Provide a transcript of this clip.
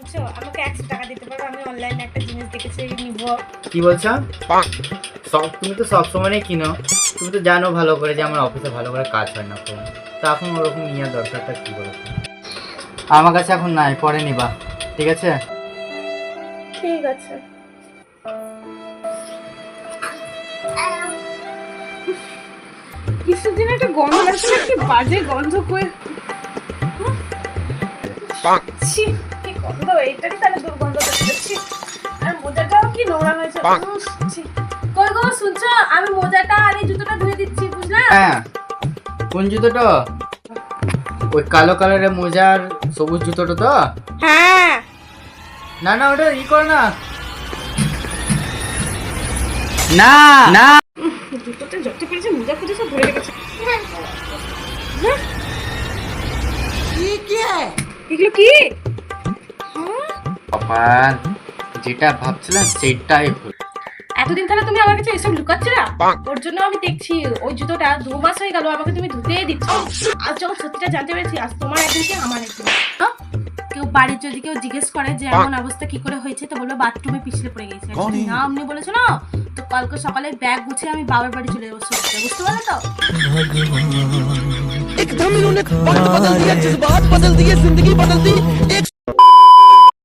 বুঝছো, আমাকে 100 টাকা দিতে পারো, আমি অনলাইনে একটা জিনিস দেখেছি নিব। কি বলছো? তুমি তো সবসময় কিনো, তুমি তো জানো ভালো করে যে আমার অফিসে ভালো করে কাজ হয় না। তো এখন ওরকম নেওয়ার দরকারটা কি বলতো? আমার কাছে এখন নাই, পরে নিবা, ঠিক আছে? ঠিক আছে। কিসের জন্য একটা গন্ধ লাগছে না? কি বাজে গন্ধ করে। ছি, কি গন্ধ! এইটারই তাহলে দুর্গন্ধ করতেছি। আর মোজাটাও কি নোংরা হয়েছে। ছি। কই গো, শুনছো? আমি মোজাটা আর এই জুতোটা ধুয়ে দিচ্ছি, বুঝলা? হ্যাঁ, কোন জুতোটা? ওই কালো কালারের মোজার সবুজ জুতোটা তো? হ্যাঁ। না না, ওটা করো না। না না, জুতোতে যত পেরেছে মোজা খুঁজে সব ধরে রেখেছে। এগুলো কি? কপাল, যেটা ভাবছিলাম সেটাই হলো। এতদিন তাহলে তুমি আমার কাছে এসব লুকাচ্ছিলা? ওর জন্য আমি দেখছি ওই জুতোটা 2 মাস হয়ে গেল আমাকে তুমি ধুতেই দিচ্ছ। আজ যখন সত্যিটা জানতে পেরেছি, আজ তোমার একদিন কি আমার একদিন। কেউ বাড়ির যদি কেউ জিজ্ঞেস করে যে এমন অবস্থা কি করে হয়েছে, তো বলবে বাথরুমে পিছলে পড়ে গেছে। না অমনি বলেছো না, তো কালকে সকালে ব্যাগ গুছিয়ে আমি বাবার বাড়ি চলে যাবো। বুঝতে পারলে তো? एकदम इन्होंने वक्त बदल दिया, जज्बात बदल दिए, जिंदगी बदल दी।